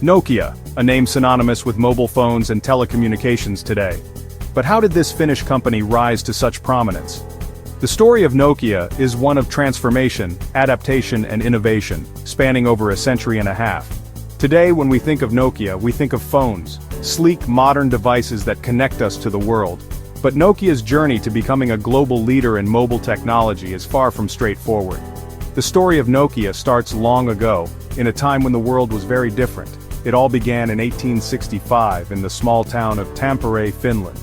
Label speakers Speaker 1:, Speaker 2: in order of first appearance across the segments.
Speaker 1: Nokia, a name synonymous with mobile phones and telecommunications today. But how did this Finnish company rise to such prominence? The story of Nokia is one of transformation, adaptation and innovation, spanning over a century and a half. Today when we think of Nokia, we think of phones, sleek modern devices that connect us to the world. But Nokia's journey to becoming a global leader in mobile technology is far from straightforward. The story of Nokia starts long ago, in a time when the world was very different. It all began in 1865 in the small town of Tampere, Finland.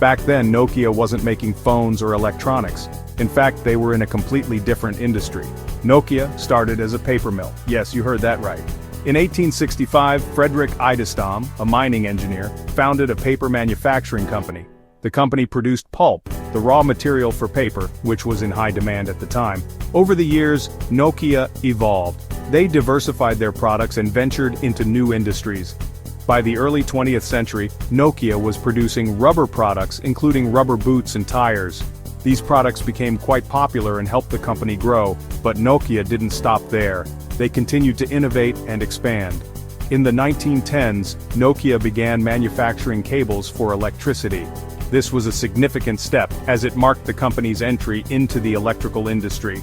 Speaker 1: Back then, Nokia wasn't making phones or electronics. In fact, they were in a completely different industry. Nokia started as a paper mill. Yes, you heard that right. In 1865, Fredrik Idestam, a mining engineer, founded a paper manufacturing company. The company produced pulp, the raw material for paper, which was in high demand at the time. Over the years, Nokia evolved. They diversified their products and ventured into new industries. By the early 20th century, Nokia was producing rubber products, including rubber boots and tires. These products became quite popular and helped the company grow, but Nokia didn't stop there. They continued to innovate and expand. In the 1910s, Nokia began manufacturing cables for electricity. This was a significant step, as it marked the company's entry into the electrical industry.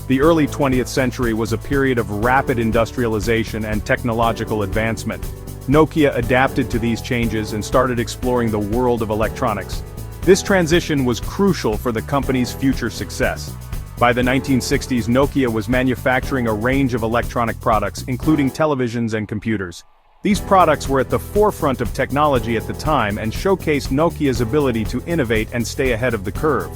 Speaker 1: The early 20th century was a period of rapid industrialization and technological advancement. Nokia adapted to these changes and started exploring the world of electronics. This transition was crucial for the company's future success. By the 1960s, Nokia was manufacturing a range of electronic products, including televisions and computers. These products were at the forefront of technology at the time and showcased Nokia's ability to innovate and stay ahead of the curve.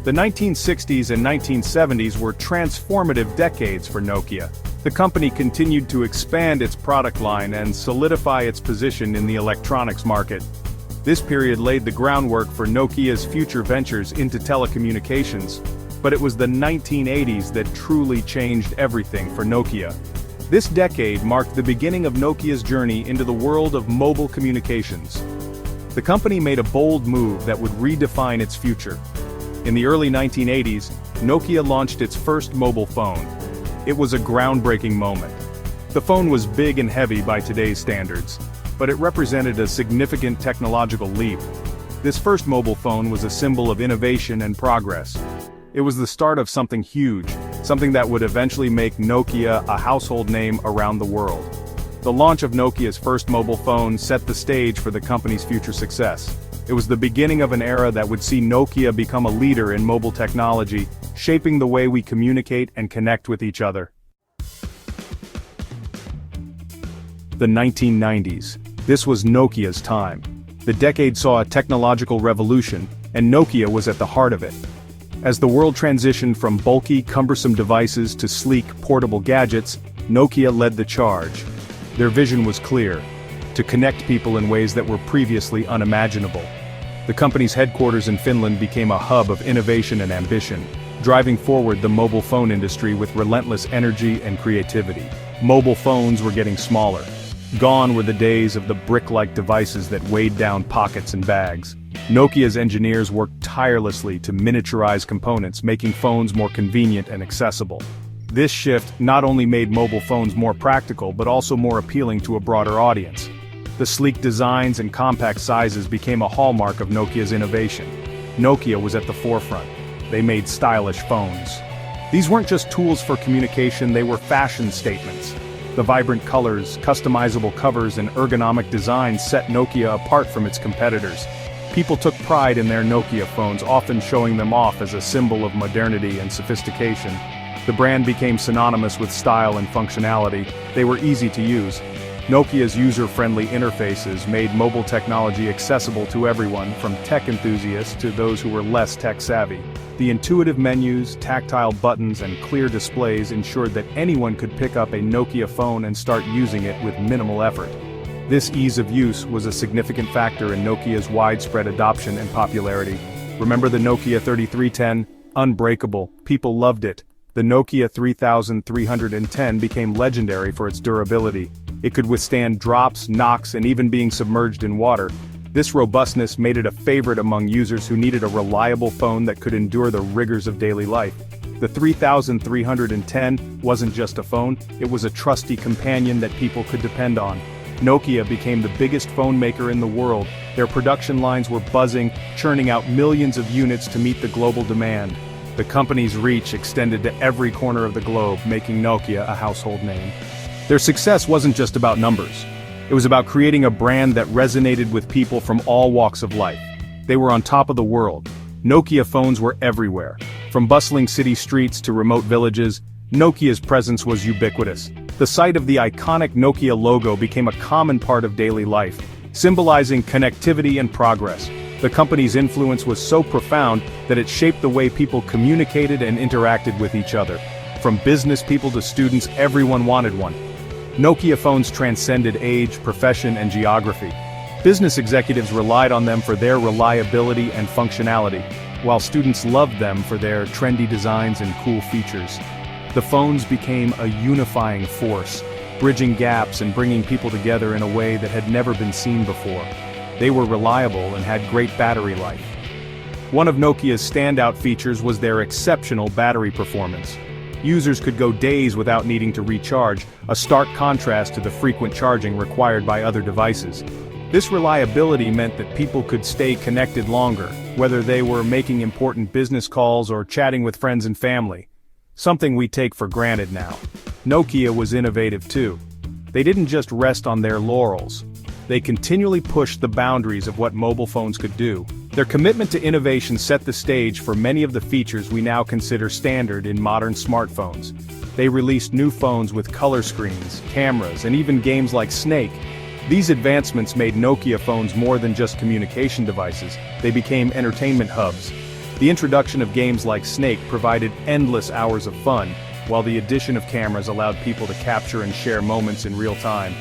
Speaker 1: The 1960s and 1970s were transformative decades for Nokia. The company continued to expand its product line and solidify its position in the electronics market. This period laid the groundwork for Nokia's future ventures into telecommunications. But it was the 1980s that truly changed everything for Nokia. This decade marked the beginning of Nokia's journey into the world of mobile communications. The company made a bold move that would redefine its future. In the early 1980s, Nokia launched its first mobile phone. It was a groundbreaking moment. The phone was big and heavy by today's standards, but it represented a significant technological leap. This first mobile phone was a symbol of innovation and progress. It was the start of something huge, something that would eventually make Nokia a household name around the world. The launch of Nokia's first mobile phone set the stage for the company's future success. It was the beginning of an era that would see Nokia become a leader in mobile technology, shaping the way we communicate and connect with each other. The 1990s. This was Nokia's time. The decade saw a technological revolution, and Nokia was at the heart of it. As the world transitioned from bulky, cumbersome devices to sleek, portable gadgets, Nokia led the charge. Their vision was clear: to connect people in ways that were previously unimaginable. The company's headquarters in Finland became a hub of innovation and ambition, driving forward the mobile phone industry with relentless energy and creativity. Mobile phones were getting smaller. Gone were the days of the brick-like devices that weighed down pockets and bags. Nokia's engineers worked tirelessly to miniaturize components, making phones more convenient and accessible. This shift not only made mobile phones more practical but also more appealing to a broader audience. The sleek designs and compact sizes became a hallmark of Nokia's innovation. Nokia was at the forefront. They made stylish phones. These weren't just tools for communication, they were fashion statements. The vibrant colors, customizable covers and ergonomic designs set Nokia apart from its competitors. People took pride in their Nokia phones, often showing them off as a symbol of modernity and sophistication. The brand became synonymous with style and functionality. They were easy to use. Nokia's user-friendly interfaces made mobile technology accessible to everyone, from tech enthusiasts to those who were less tech-savvy. The intuitive menus, tactile buttons, and clear displays ensured that anyone could pick up a Nokia phone and start using it with minimal effort. This ease of use was a significant factor in Nokia's widespread adoption and popularity. Remember the Nokia 3310? Unbreakable. People loved it. The Nokia 3310 became legendary for its durability. It could withstand drops, knocks, and even being submerged in water. This robustness made it a favorite among users who needed a reliable phone that could endure the rigors of daily life. The 3310 wasn't just a phone, it was a trusty companion that people could depend on. Nokia became the biggest phone maker in the world. Their production lines were buzzing, churning out millions of units to meet the global demand. The company's reach extended to every corner of the globe, making Nokia a household name. Their success wasn't just about numbers. It was about creating a brand that resonated with people from all walks of life. They were on top of the world. Nokia phones were everywhere. From bustling city streets to remote villages, Nokia's presence was ubiquitous. The sight of the iconic Nokia logo became a common part of daily life, symbolizing connectivity and progress. The company's influence was so profound that it shaped the way people communicated and interacted with each other. From business people to students, everyone wanted one. Nokia phones transcended age, profession, and geography. Business executives relied on them for their reliability and functionality, while students loved them for their trendy designs and cool features. The phones became a unifying force, bridging gaps and bringing people together in a way that had never been seen before. They were reliable and had great battery life. One of Nokia's standout features was their exceptional battery performance. Users could go days without needing to recharge, a stark contrast to the frequent charging required by other devices. This reliability meant that people could stay connected longer, whether they were making important business calls or chatting with friends and family. Something we take for granted now. Nokia was innovative too. They didn't just rest on their laurels. They continually pushed the boundaries of what mobile phones could do. Their commitment to innovation set the stage for many of the features we now consider standard in modern smartphones. They released new phones with color screens, cameras, and even games like Snake. These advancements made Nokia phones more than just communication devices. They became entertainment hubs. The introduction of games like Snake provided endless hours of fun, while the addition of cameras allowed people to capture and share moments in real time.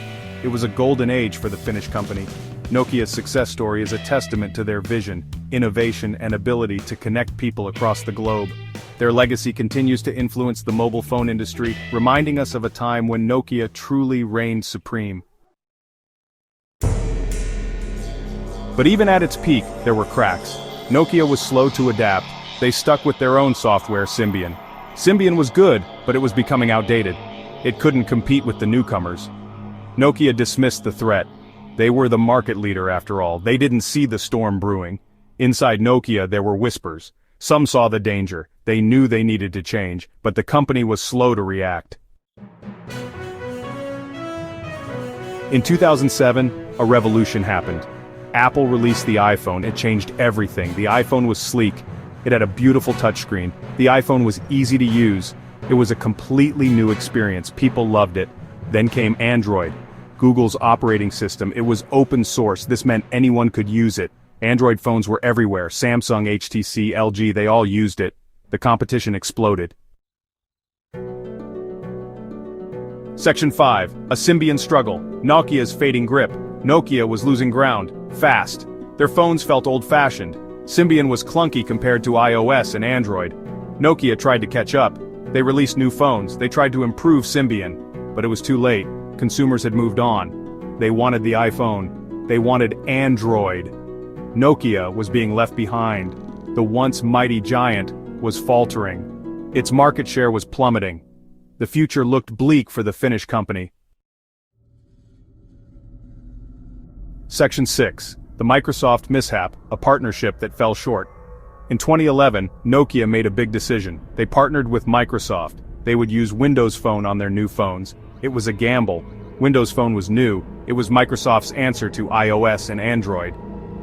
Speaker 1: It was a golden age for the Finnish company. Nokia's success story is a testament to their vision, innovation, and ability to connect people across the globe. Their legacy continues to influence the mobile phone industry, reminding us of a time when Nokia truly reigned supreme. But even at its peak, there were cracks. Nokia was slow to adapt. They stuck with their own software, Symbian. Symbian was good, but it was becoming outdated. It couldn't compete with the newcomers. Nokia dismissed the threat. They were the market leader after all. They didn't see the storm brewing. Inside Nokia there were whispers. Some saw the danger. They knew they needed to change, but the company was slow to react. In 2007, a revolution happened. Apple released the iPhone. It changed everything. The iPhone was sleek. It had a beautiful touchscreen. The iPhone was easy to use. It was a completely new experience. People loved it. Then came Android, Google's operating system. It was open source. This meant anyone could use it. Android phones were everywhere. Samsung, HTC, LG, they all used it. The competition exploded. Section 5. A Symbian struggle. Nokia's fading grip. Nokia was losing ground, fast. Their phones felt old-fashioned. Symbian was clunky compared to iOS and Android. Nokia tried to catch up. They released new phones. They tried to improve Symbian. But it was too late. Consumers had moved on. They wanted the iPhone. They wanted Android. Nokia was being left behind. The once mighty giant was faltering. Its market share was plummeting. The future looked bleak for the Finnish company. Section 6. The Microsoft mishap, a partnership that fell short. In 2011, Nokia made a big decision. They partnered with Microsoft. They would use Windows Phone on their new phones. It was a gamble. Windows Phone was new. It was Microsoft's answer to iOS and Android.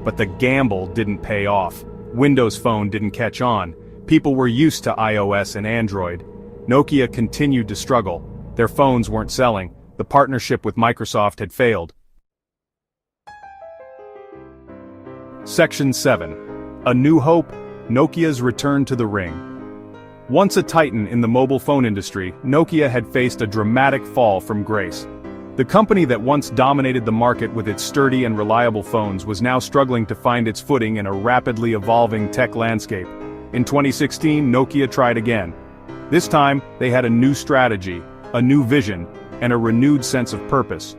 Speaker 1: But the gamble didn't pay off. Windows Phone didn't catch on. People were used to iOS and Android. Nokia continued to struggle. Their phones weren't selling. The partnership with Microsoft had failed. Section 7. A New Hope, Nokia's return to the ring. Once a titan in the mobile phone industry, Nokia had faced a dramatic fall from grace. The company that once dominated the market with its sturdy and reliable phones was now struggling to find its footing in a rapidly evolving tech landscape. In 2016, Nokia tried again. This time, they had a new strategy, a new vision, and a renewed sense of purpose.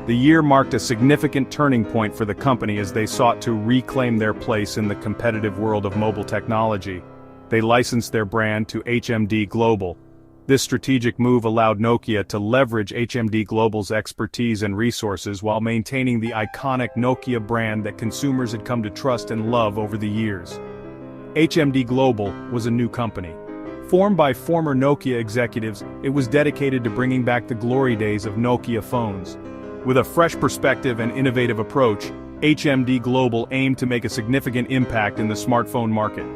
Speaker 1: The year marked a significant turning point for the company as they sought to reclaim their place in the competitive world of mobile technology. They licensed their brand to HMD Global. This strategic move allowed Nokia to leverage HMD Global's expertise and resources while maintaining the iconic Nokia brand that consumers had come to trust and love over the years. HMD Global was a new company. Formed by former Nokia executives, it was dedicated to bringing back the glory days of Nokia phones. With a fresh perspective and innovative approach, HMD Global aimed to make a significant impact in the smartphone market.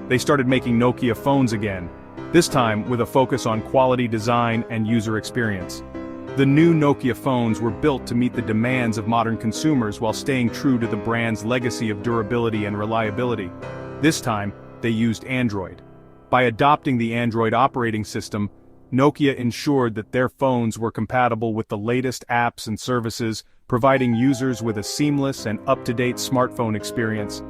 Speaker 1: They started making Nokia phones again, this time with a focus on quality design and user experience. The new Nokia phones were built to meet the demands of modern consumers while staying true to the brand's legacy of durability and reliability. This time, they used Android. By adopting the Android operating system, Nokia ensured that their phones were compatible with the latest apps and services, providing users with a seamless and up-to-date smartphone experience.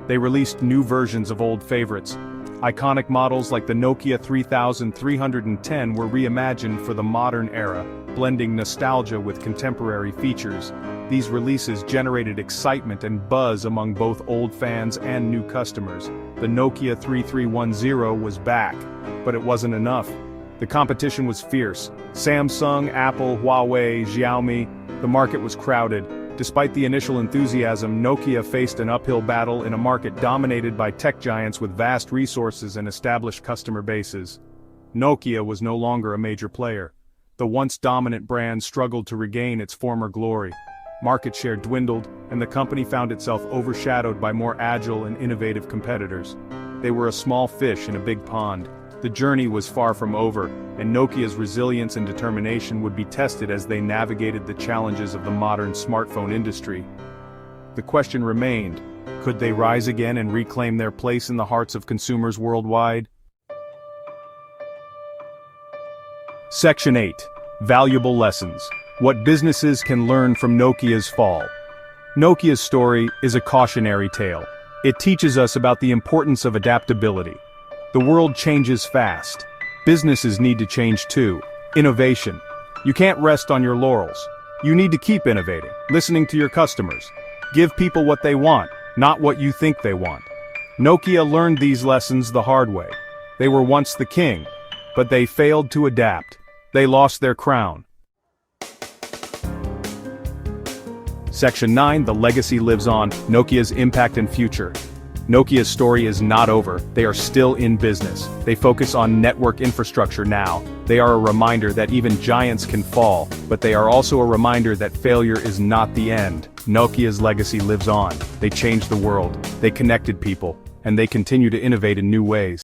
Speaker 1: They released new versions of old favorites. Iconic models like the Nokia 3310 were reimagined for the modern era, blending nostalgia with contemporary features. These releases generated excitement and buzz among both old fans and new customers. The Nokia 3310 was back, but it wasn't enough. The competition was fierce. Samsung, Apple, Huawei, Xiaomi, the market was crowded. Despite the initial enthusiasm, Nokia faced an uphill battle in a market dominated by tech giants with vast resources and established customer bases. Nokia was no longer a major player. The once dominant brand struggled to regain its former glory. Market share dwindled, and the company found itself overshadowed by more agile and innovative competitors. They were a small fish in a big pond. The journey was far from over, and Nokia's resilience and determination would be tested as they navigated the challenges of the modern smartphone industry. The question remained, could they rise again and reclaim their place in the hearts of consumers worldwide? Section 8. Valuable Lessons. What businesses can learn from Nokia's fall. Nokia's story is a cautionary tale. It teaches us about the importance of adaptability. The world changes fast. Businesses need to change too. Innovation. You can't rest on your laurels. You need to keep innovating, listening to your customers. Give people what they want, not what you think they want. Nokia learned these lessons the hard way. They were once the king, but they failed to adapt. They lost their crown. Section 9. The legacy lives on. Nokia's impact and future. Nokia's story is not over. They are still in business. They focus on network infrastructure now. They are a reminder that even giants can fall, but they are also a reminder that failure is not the end. Nokia's legacy lives on. They changed the world. They connected people, and they continue to innovate in new ways.